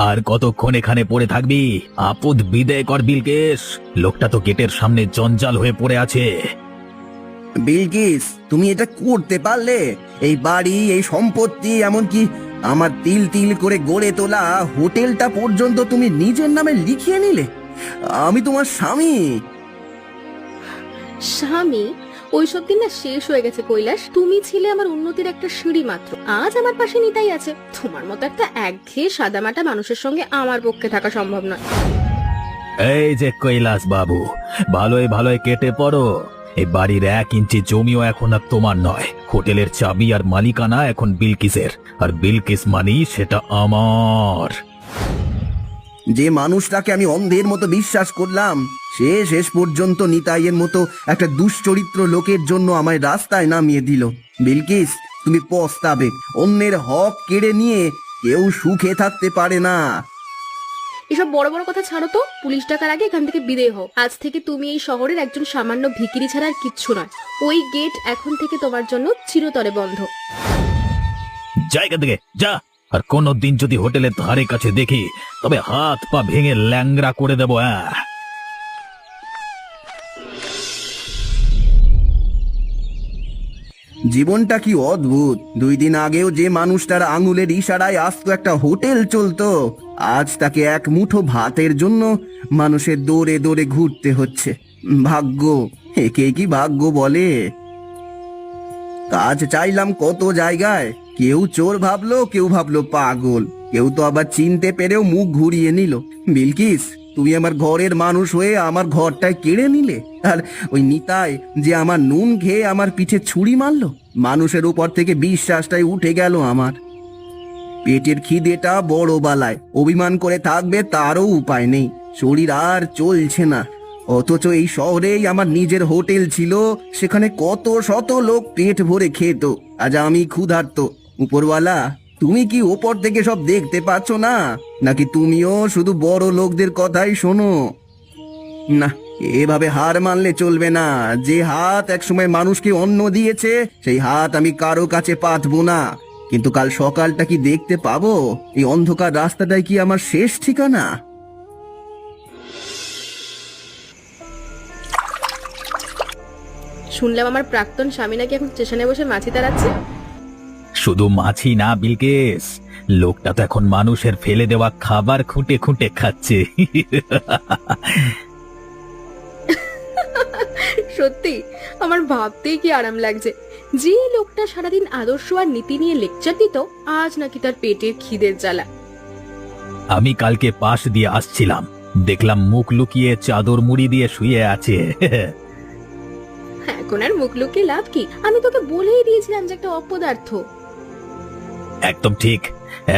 আর কতক্ষণ এখানে পড়ে থাকবি? আপদ বিদেয় কর বিলকেশ। লোকটা তো গেটের সামনে জঞ্জাল হয়ে পড়ে আছে। বিলকিস, তুমি এটা করতে পারলে? এই বাড়ি, এই সম্পত্তি, এমনকি আমার তিল তিল করে গড়ে তোলা হোটেলটা পর্যন্ত তুমি নিজের নামে লিখিয়ে নিলে। আমি তোমার স্বামী। স্বামী? ওইসব দিন না শেষ হয়ে গেছে কৈলাস। তুমি ছিলে আমার উন্নতির একটা সিঁড়ি মাত্র। আজ আমার পাশে নিতাই আছে। তোমার মতো একটা একঘেয়ে সাদামাটা মানুষের সঙ্গে আমার পক্ষে থাকা সম্ভব নয়। এই যে কৈলাস বাবু, ভালোই ভালোই কেটে পড়ো। এই বাড়ির 1 ইঞ্চি জমিও এখন আর তোমার নয়। হোটেলের চাবি আর মালিকানা এখন বিলকিসের, আর বিলকিস মানি সেটা আমার। যে মানুষটাকে আমি অন্ধের মতো বিশ্বাস করলাম, সে শেষ পর্যন্ত নিতাইয়ের মতো একটা দুশ্চরিত্র লোকের জন্য আমায় রাস্তায় নামিয়ে দিল। বিলকিস, তুমি পস্তাবে। অন্যের হক কেড়ে নিয়ে কেউ সুখে থাকতে পারে না। এসব বড় বড় কথা ছাড়ো তো। পুলিশ ডাকার আগে এখান থেকে বিদেয় হও। আজ থেকে তুমি এই শহরের একজন সামান্য ভিখিরি ছাড়া আর কিচ্ছু নয়। ওই গেট এখন থেকে তোমার জন্য চিরতরে বন্ধ। জায়গা থেকে যা। আর কোনদিন যদি হোটেলের ধারে কাছে দেখি, তবে হাত পা ভেঙে ল্যাংড়া করে দেবো। জীবনটা কি অদ্ভুত। 2 দিন আগেও যে মানুষটার আঙুলের ইশারায় আসতো একটা হোটেল চলতো, আজ তাকে এক মুঠো ভাতের জন্য মানুষের দৌড়ে দৌড়ে ঘুরতে হচ্ছে। ভাগ্য, একে কি ভাগ্য বলে? কাজ চাইলাম কত জায়গায়, কেউ চোর ভাবলো, কেউ ভাবলো পাগল, কেউ তো আবার চিনতে পেরেও মুখ ঘুরিয়ে নিল। বিলকিস, তুমি আমার ঘরের মানুষ হয়ে আমার ঘরটায় কেড়ে নিলে। আর ওই নিতাই যে আমার নুন খেয়ে আমার পিঠে ছুরি মারলো, মানুষের উপর থেকে বিশ্বাসটাই উঠে গেল আমার। পেটের খিদেটা বড় বালায়, অভিমান করে থাকবে তারও উপায় নেই। শরীর আর চলছে না। অথচ এই শহরেই আমার নিজের হোটেল ছিল, সেখানে কত শত লোক পেট ভরে খেত। আজ আমি ক্ষুধার্ত। উপরওয়ালা, তুমি কি ওপর থেকে সব দেখতে পাচ্ছ না? নাকি তুমিও শুধু বড় লোকদের কথাই শোনো? না, এভাবে হার মানলে চলবে না। যে হাত একসময় মানুষকে অন্ন দিয়েছে, সেই হাত আমি কারো কাছে পাতবো না। কিন্তু কাল সকালটা কি দেখতে পাবো? এই অন্ধকার রাস্তাটাই কি আমার শেষ ঠিকানা? শুনলাম আমার প্রাক্তন স্বামী নাকি এখন স্টেশনে বসে মাছি তাড়াচ্ছে। শুধু মাছি না বিলকেশ, লোকটা তো এখন মানুষের ফেলে দেওয়া খাবার খুঁটে খুঁটে খাচ্ছে। সত্যি আমার ভাবতেই কি আরাম লাগছে। যে লোকটা সারাদিন আদর্শ আর নীতি নিয়ে লেকচার দিত, আজ নাকি তার পেটের খিদের জ্বালা। আমি কালকে পাশ দিয়ে আসছিলাম, দেখলাম মুখ লুকিয়ে চাদর মুড়ি দিয়ে শুয়ে আছে। এখন আর মুখ লুকিয়ে লাভ কি? আমি তোকে বলেই দিয়েছিলাম যে একটা অপদার্থ। একদম ঠিক।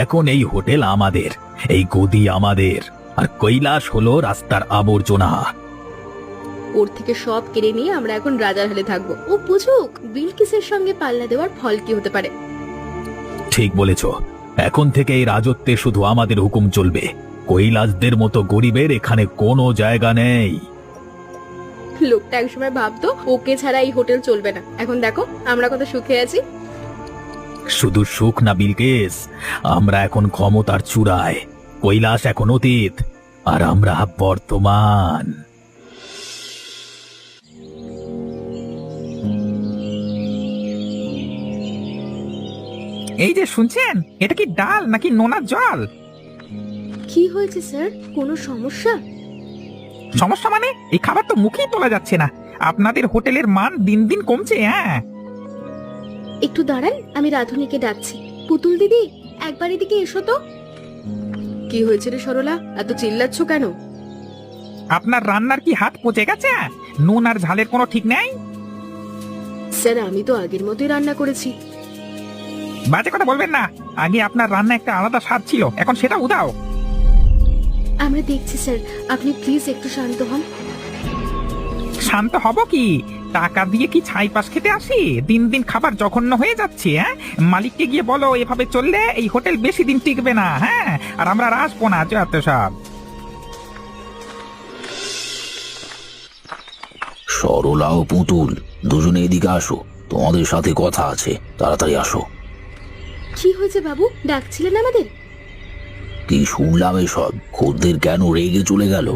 এখন এই হোটেল আমাদের, এই গদি আমাদের, আর কৈলাস হলো রাস্তার আবর্জনা। ওর থেকে সব কেড়ে নিয়ে আমরা এখন রাজার হালে থাকবো। ও বুঝুক বিলকিসের সঙ্গে পাল্লা দেওয়ার ফল কি হতে পারে। ঠিক বলেছ। এখন থেকে এই রাজত্বে শুধু আমাদের হুকুম চলবে। কৈলাসদের মতো গরিবের এখানে কোনো জায়গা নেই। লোকটা একসময় ভাবতো ওকে ছাড়া এই হোটেল চলবে না। এখন দেখো আমরা কত সুখে আছি। শুধু সুখ না বিলকেশ, আমরা এখন ক্ষমতার চূড়ায়। কৈলাস এখন অতীত, আর আমরা বর্তমান। এই যে শুনছেন, এটা কি ডাল নাকি নোনার জল? কি হয়েছে স্যার? কোনো সমস্যা? সমস্যা মানে? এই খাবার তো মুখেই তোলা যাচ্ছে না। আপনাদের হোটেলের মান দিন দিন কমছে। হ্যাঁ, একটু দাঁড়ান, আমি রাধুনিকে ডাকছি। পুতুল দিদি, একবার এদিকে এসো তো। কি হয়েছে রে সরলা, এত চিল্লাচ্ছ কেন? আপনার রান্নার কি হাত পচে গেছে? নুন আর ঝালের কোনো ঠিক নেই। স্যার, আমি তো আগের মতোই রান্না করেছি। বাজে কথা বলবেন না। আগে আপনার রান্না একটা আলাদা স্বাদ ছিল, এখন সেটা উদাও। আমরা দেখছি স্যার, আপনি প্লিজ একটু শান্ত হন। শান্ত হব কি? টাকা দিয়ে কি ছাই পাশ খেতে আসি? দিন দিন খাবার জঘন্য হয়ে যাচ্ছে। হ্যাঁ, মালিককে গিয়ে বলো এভাবে চললে এই হোটেল বেশি দিন টিকবে না। হ্যাঁ, আর আমরা আর আসবো না যত সব। সরলা ও পুতুল, দুজনে এদিকে আসো, তোমাদের সাথে কথা আছে, তাড়াতাড়ি আসো। কি হয়েছে বাবু, ডাকছিলেন আমাদের? কি শুনলাম এসব? খদ্দের কেন রেগে চলে গেল?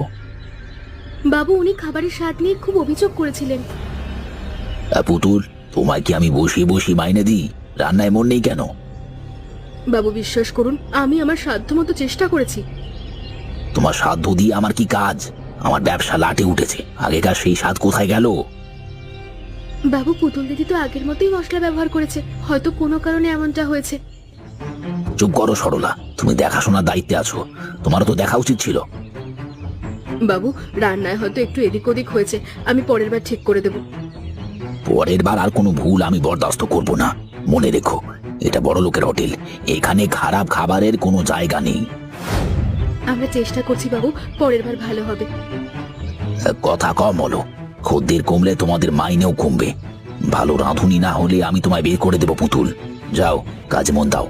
বাবু উনি খাবারের স্বাদ নিয়ে খুব অভিযোগ করেছিলেন। পুতুল, তোমায় কি আমি বসিয়ে বসিয়ে মাইনে দিই? রান্নায় মন নেই কেন? বাবু বিশ্বাস করুন, আমি আমার সাধ্যমতো চেষ্টা করেছি। তোমার সাধ্য দিয়ে আমার কি কাজ? আমার ব্যবসা লাটে উঠেছে, আগেকার সেই স্বাদ কোথায় গেল? বাবু পুতুল দিদি তো আগের মতোই মশলা ব্যবহার করেছে, হয়তো কোনো কারণে এমনটা হয়েছে। চুপ করো সরলা, তুমি দেখাশোনার দায়িত্বে আছো, তোমারও তো দেখা উচিত ছিল। বাবু রান্নায় হয়তো একটু এদিক ওদিক হয়েছে, আমি পরের বার ঠিক করে দেব। পরের বার আর কোনো ভুল আমি বরদাস্ত করব না। মনে রেখো, এটা বড় লোকের হোটেল, এখানে খারাপ খাবারের কোনো জায়গা নেই। আমরা চেষ্টা করছি বাবু, পরের বার ভালো হবে। কথা কম হলো, খদ্দের কমলে তোমাদের মাইনেও কমবে। ভালো রাঁধুনি না হলে আমি তোমায় বের করে দেবো পুতুল। যাও, কাজে মন দাও।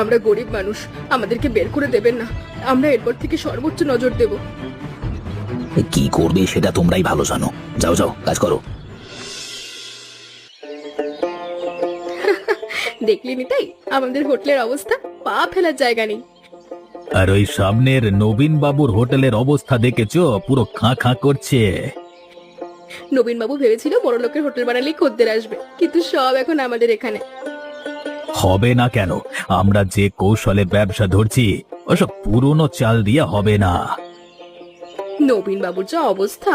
আমরা গরিব মানুষ, আমাদেরকে বের করে দেবেন না, আমরা এরপর থেকে সর্বোচ্চ নজর দেব। কি করবে সেটা তোমরাই ভালো জানো। যাও যাও, কাজ করো। দেখলি নিতাই, আমাদের হোটেলের অবস্থা, পা ফেলার জায়গা নেই। আর ওই সামনের নবীন বাবুর হোটেলের অবস্থা দেখেছো? পুরো খাঁ খাঁ করছে। নবীন বাবু ভেবেছিল বড় লোকের হোটেল বানালেই খদ্দের আসবে, কিন্তু সব এখন আমাদের এখানে। হবে না কেন? আমরা যে কৌশলে ব্যবসা ধরছি ওসব পুরনো চাল দিয়ে হবে না। নবীন বাবুর যা অবস্থা,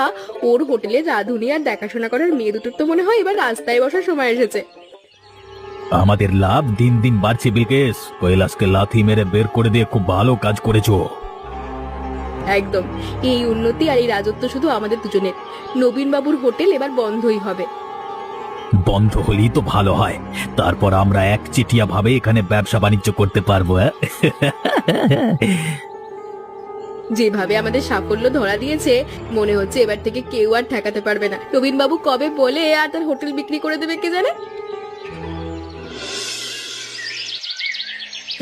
ওর হোটেলে রাঁধুনি আর দেখাশোনা করার মেয়ে দুটোর তো মনে হয় এবার রাস্তায় বসার সময় এসেছে। আমাদের লাভ দিন দিন বাড়ছে বিলকিস। কৈলাসকে লাথি মেরে বের করে দিয়ে খুব ভালো কাজ করেছো। একদম, এই উন্নতি আর এই রাজত্ব শুধু আমাদের দুজনের। নবীন বাবুর হোটেল এবার বন্ধই হবে। বন্ধ হলেই তো ভালো হয়, তারপর আমরা একচেটিয়া ভাবে এখানে ব্যবসা বাণিজ্য করতে পারবো। যেভাবে আমাদের সাফল্য ধরা দিয়েছে, মনে হচ্ছে এবার থেকে কেউ আর ঠেকাতে পারবে না। নবীন বাবু কবে বলে আর তার হোটেল বিক্রি করে দেবে কে জানে।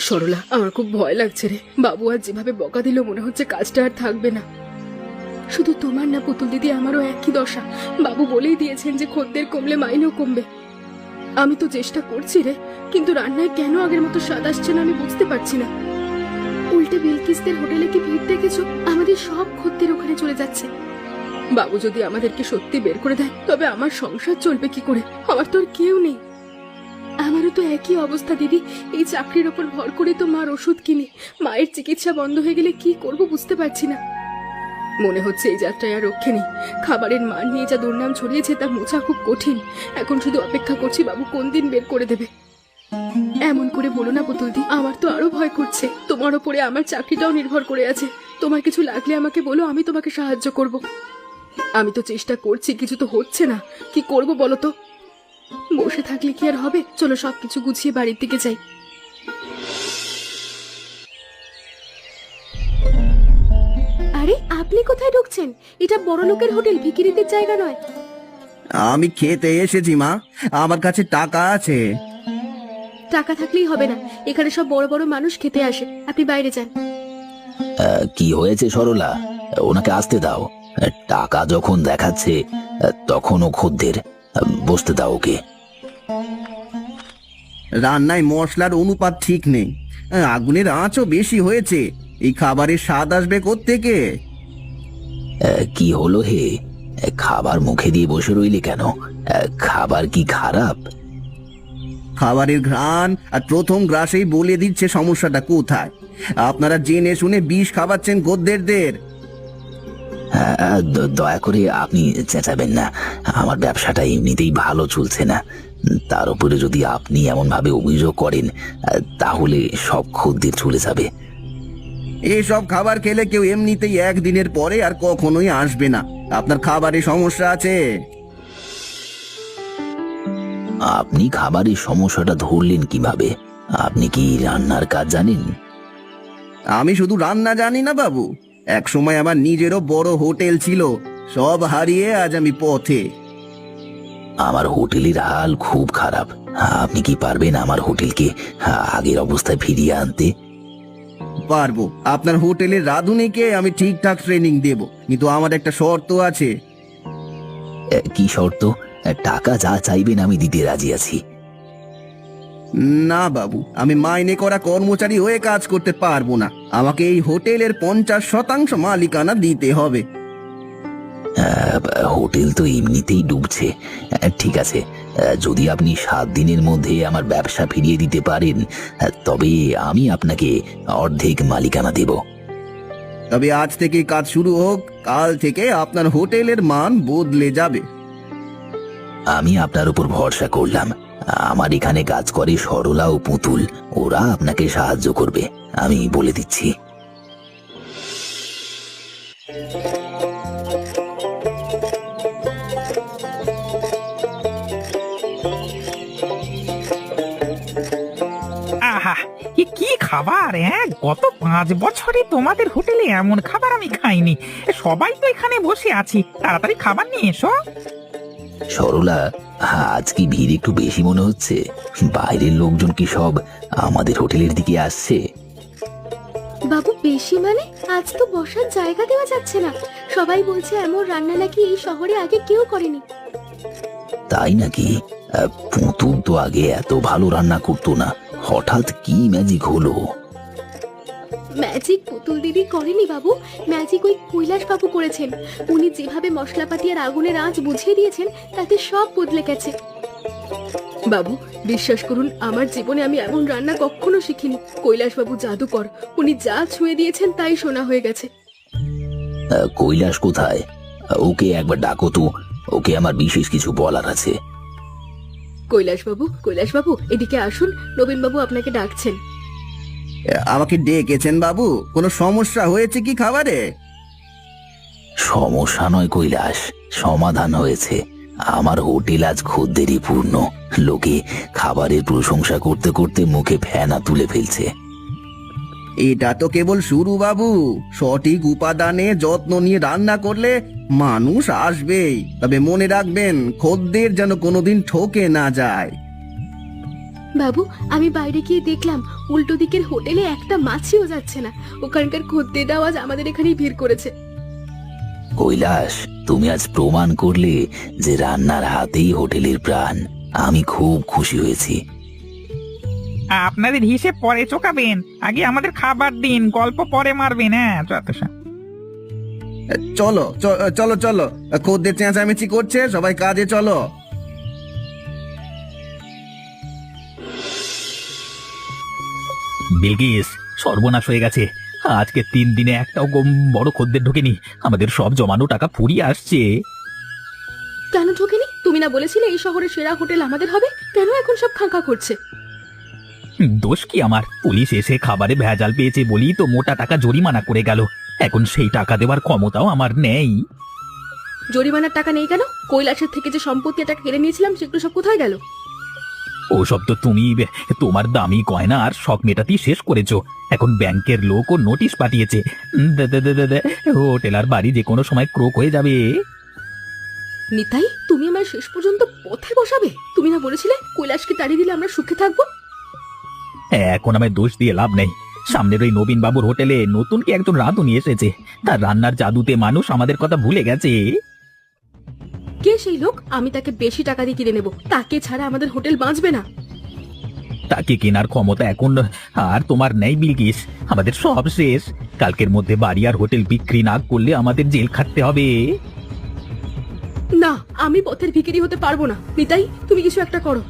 সরলা, আমার খুব ভয় লাগছে রে। বাবু আর যেভাবে বকা দিল, মনে হচ্ছে কাজটা আর থাকবে না। শুধু তোমার না পুতুল দিদি, আমারও একই দশা। বাবু বলেই দিয়েছেন যে খদ্দের কমলে মাইনেও কমবে। আমি তো চেষ্টা করছি রে, কিন্তু রান্নায় কেন আগের মতো স্বাদ আসছে না আমি বুঝতে পারছি না। উল্টে বিলকিসদের হোটেলে কি ভিড় দেখেছো? আমাদের সব খদ্দের ওখানে চলে যাচ্ছে। বাবু যদি আমাদেরকে সত্যি বের করে দেয়, তবে আমার সংসার চলবে কি করে? আমার তো আর কেউ নেই। আমারও তো একই অবস্থা দিদি, এই চাকরির ওপর ভর করে তো মার ওষুধ কিনি। মায়ের চিকিৎসা বন্ধ হয়ে গেলে কি করব বুঝতে পারছি না। মনে হচ্ছে এই যাত্রায় আর রক্ষে নেই। খাবারের মান নিয়ে যা দুর্নাম ছড়িয়েছে তা মোছা খুব কঠিন। এখন শুধু অপেক্ষা করছি বাবু কোন দিন বের করে দেবে। এমন করে বলো না পুতুলদি, আমার তো আরো ভয় করছে। তোমার ওপরে আমার চাকরিটাও নির্ভর করে আছে। তোমার কিছু লাগলে আমাকে বলো, আমি তোমাকে সাহায্য করব। আমি তো চেষ্টা করছি, কিছু তো হচ্ছে না। কি করব বলো তো? বসে থাকলে কি আর হবে? চলো সবকিছু গুছিয়ে বাড়ির দিকে যাই। আরে আপনি কোথায় ঢুকছেন? এটা বড় লোকের হোটেল, ভিখিরিদের জায়গা নয়। আমি খেতে এসেছি মা, আমার কাছে টাকা আছে। টাকা থাকলেই হবে না, এখানে সব বড় বড় মানুষ খেতে আসে। আপনি বাইরে যান। কি হয়েছে সরলা? ওনাকে আসতে দাও। টাকা যখন দেখাচ্ছে তখনও খদ্দের, বসতে দাও ওকে। রান্নায় মশলার অনুপাত ঠিক নেই, আগুনের আঁচও বেশি হয়েছে। এই খাবারের স্বাদ আসবে কোত্থেকে? কি হলো হে? খাবার মুখে দিয়ে বসে রইলে কেন? খাবার কি খারাপ? খাবারের ঘ্রাণ আর প্রথম গ্রাসেই বলে দিচ্ছে সমস্যাটা কোথায়। আপনারা জেনে শুনে বিষ খাওয়াচ্ছেন খদ্দেরদের। দয়া করে আপনি চেঁচাবেন না, আমার ব্যবসাটা এমনিতেই ভালো চলছে না। তার উপরে যদি আপনি এমন ভাবে অভিযোগ করেন, তাহলে সব খদ্দের চলে যাবে। এসব খাবার খেলে কেউ এমনিতেই একদিনের পরে আর কখনোই আসবে না। আপনার খাবারে সমস্যা আছে। আপনি খাবারের সমস্যাটা ধরলেন কিভাবে? আপনি কি রান্নার কাজ জানেন? আমি শুধু রান্না জানি না বাবু, এক সময় আমার নিজেরও বড় হোটেল ছিল, সব হারিয়ে আজ আমি পথে। আমার হোটেলের হাল খুব খারাপ। আপনি কি পারবেন আমার হোটেলকে আগের অবস্থায় ফিরিয়ে আনতে? পারবো। আপনার হোটেলের রাঁধুনিকে আমি ঠিকঠাক ট্রেনিং দেব, কিন্তু আমার একটা শর্ত আছে। কি শর্ত? টাকা যা চাইবেন আমি দিতে রাজি আছি। না বাবু, আমি মাইনে করা কর্মচারী হয়ে কাজ করতে পারবো না। আমাকে এই হোটেলের 50% মালিকানা দিতে হবে। হোটেল তো এমনিতেই ডুবছে। ঠিক আছে, যদি আপনি 7 দিনের মধ্যে আমার ব্যবসা ফিরিয়ে দিতে পারেন, তবে আমি আপনাকে অর্ধেক মালিকানা দেব। তবে আজ থেকে কাজ শুরু হোক, কাল থেকে আপনার হোটেলের মান বদলে যাবে। আমি আপনার উপর ভরসা করলাম। আমার এখানে কাজ করে সরলা ও পুতুল, ওরা আপনাকে সাহায্য করবে, আমি বলে দিচ্ছি। আহা, এ কি খাবার! গত 5 বছরে তোমাদের হোটেলে এমন খাবার আমি খাইনি। সবাই তো এখানে বসে আছি, তাড়াতাড়ি খাবার নিয়ে এসো। সরলা, আজ কি ভিড় একটু বেশি মনে হচ্ছে? বাইরের লোকজন কি সব আমাদের হোটেলের দিকে আসছে? বাবু বেশি মানে? আজ তো বসার জায়গা দেওয়া যাচ্ছে না। সবাই বলছে এমন রান্না নাকি এই শহরে আগে কেউ করেনি। তাই নাকি? পুতুল তো আগে এত ভালো রান্না করতো না, হঠাৎ কি ম্যাজিক হলো? ম্যাজিক পুতুল দিদি করেনি বাবু, ম্যাজিক ওই কৈলাস বাবু করেছেন। উনি যেভাবে মশলাপাতি আর আগুনের আঁচ বুঝিয়ে দিয়েছেন, তাতে সব বদলে গেছে। বাবু বিশ্বাস করুন, আমার জীবনে আমি এমন রান্না কখনো শিখিনি। কৈলাস বাবু জাদুকর, উনি যা ছুঁয়ে দিয়েছেন তাই শোনা হয়ে গেছে। কৈলাস কোথায়? ওকে একবার ডাকো তো, ওকে আমার বিশেষ কিছু বলার আছে। কৈলাস বাবু এদিকে আসুন, নবীন বাবু আপনাকে ডাকছেন। আমাকে ডেকেছেন বাবু? কোনো সমস্যা হয়েছে কি খাবারে? সমস্যা নয় কৈলাস, সমাধান হয়েছে। আমার হোটেল আজ খদ্দেরই পূর্ণ। লোকে খাবারের প্রশংসা করতে করতে মুখে ফেনা তুলে ফেলছে। এটা তো কেবল শুরু বাবু। সঠিক উপাদানে যত্ন নিয়ে রান্না করলে মানুষ আসবেই। তবে মনে রাখবেন, খদ্দের যেন কোনোদিন ঠকে না যায়। বাবু আমি বাইরে গিয়ে দেখলাম, উল্টো দিকের হোটেলে একটা মাছিও যাচ্ছে না। ওখানকার খদ্দেররা আজ আমাদের এখানেই ভিড় করেছে। কৈলাস, তুমি আজ প্রমাণ করলে যে রান্নার হাতেই হোটেলের প্রাণ। আমি খুব খুশি হয়েছি। আপনাদের হিসেব পরে চোকাবেন, আগে আমাদের খাবার দিন, গল্প পরে মারবেন। চলো চলো চলো, খদ্দের চেঁচামেচি করছে, সবাই কাজে চলো। বিলকিস, সর্বনাশ হয়ে গেছে। আজকে 3 দিনে একটাও বড় খদ্দের ঢোকেনি। আমাদের সব জমানো টাকা ফুরিয়ে আসছে। কেন ঢোকেনি? তুমি না বলেছিলে এই শহরের সেরা হোটেল আমাদের হবে? কেন এখন সব খাঁকা করছে? দোষ কি আমার? পুলিশ এসে খাবারে ভেজাল পেয়েছে বলি তো মোটা টাকা জরিমানা করে গেল। এখন সেই টাকা দেওয়ার ক্ষমতাও আমার নেই। জরিমানার টাকা নেই কেন? কৈলাসের থেকে যে সম্পত্তি টাকা কেড়ে নিয়েছিলাম সেগুলো সব কোথায় গেল? ওসব তো তুমি তোমার দামি গয়না আর শখ মেটাতেই শেষ করেছো। এখন ব্যাংকের লোকও নোটিশ পাঠিয়েছে। হোটেল আর বাড়ি যে কোনো সময় ক্রোক হয়ে যাবে। নিতাই, তুমি আমার শেষ পর্যন্ত পথে বসাবে? তুমি না বলেছিলে কৈলাসকে তাড়িয়ে দিলে আমরা সুখে থাকবো? এখন আমায় দোষ দিয়ে লাভ নেই। সামনের ওই নবীন বাবুর হোটেলে নতুন কি একজন রাঁধুনি এসেছে। তার রান্নার জাদুতে মানুষ আমাদের কথা ভুলে গেছে। কে সেই লোক? আমি তাকে বেশি টাকা দিয়ে কিনে নেব। তাকে ছাড়া আমাদের হোটেল বাঁচবে না। তাকে কেনার ক্ষমতা এখন আর তোমার নেই বিলকিস। আমাদের সব শেষ। কালকের মধ্যে বাড়ি আর হোটেল বিক্রি না করলে আমাদের জেল খাটতে হবে। না, আমি পথের ভিখারি হতে পারবো না। নিতাই, তুমি কিছু একটা করো।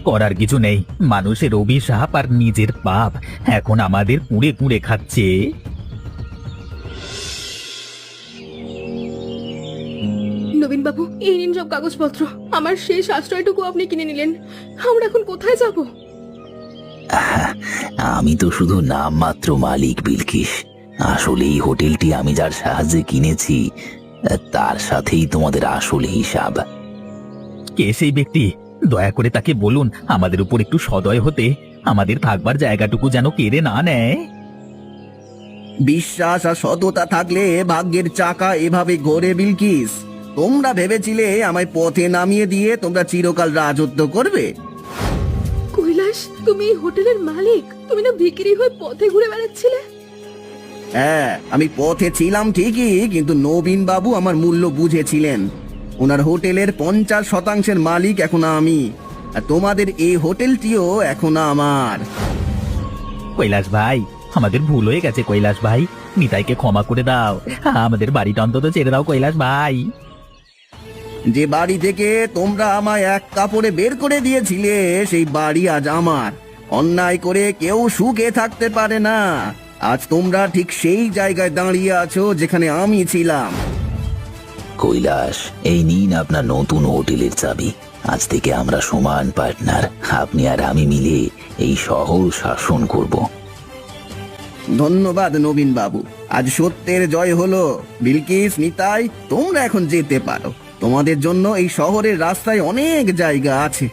করার কিছু নেই। মানুষের অভিশাপ আর নিজের পাপ এখন আমাদের কুঁড়ে কুঁড়ে খাচ্ছে। নবীন বাবু, এই নিন সব কাগজপত্র। আমার শেষ আশ্রয়টুকু আপনি কিনে নিলেন। আমরা এখন কোথায় যাব? আমি তো শুধু নামমাত্র মালিক বিলকিস। আসলে এই হোটেলটি আমি যার সাহায্যে কিনেছি, তার সাথেই তোমাদের আসল হিসাব। কে সেই ব্যক্তি? দয়া করে তাকে বলুন আমাদের উপর একটু সদয় হতে। আমাদের থাকবার জায়গাটুকু যেন কেড়ে না নেয়। বিশ্বাস আর সততা থাকলে ভাগ্যের চাকা এভাবে ঘোরে বিলকিস। তোমরা ভেবেছিলে আমায় পথে নামিয়ে দিয়ে তোমরা চিরকাল রাজত্ব করবে? কৈলাস, তুমি এই হোটেলের মালিক। তুমি না ভিখারি হয়ে পথে ঘুরে বেড়াচ্ছিলে? হ্যাঁ, আমি পথে ছিলাম ঠিকই, কিন্তু নবীন বাবু আমার মূল্য বুঝেছিলেন। ওনার হোটেলের 50% মালিক এখন আমি। আর তোমাদের এই হোটেলটিও এখন আমার। কৈলাস ভাই, আমাদের ভুল হয়ে গেছে কৈলাস ভাই, নিতাইকে ক্ষমা করে দাও, আমাদের বাড়িটা অন্তত ছেড়ে দাও কৈলাস ভাই। যে বাড়ি থেকে তোমরা আমায় এক কাপড়ে বের করে দিয়েছিলে সেই বাড়ি আজ আমার। অন্যায় করে কেউ সুখে থাকতে পারে না। আজ তোমরা ঠিক সেই জায়গায় দাঁড়িয়ে আছো যেখানে আমি ছিলাম। কৈলাস, এই নিন আপনার নতুন হোটেলের চাবি। আজ থেকে আমরা সমান পার্টনার। আপনি আর আমি মিলে এই শহর শাসন করব। ধন্যবাদ নবীন বাবু, আজ সত্যের জয় হলো। বিলকিস, নিতাই, তোমরা এখন যেতে পারো। তোমাদের জন্য এই শহরের রাস্তায় অনেক জায়গা আছে।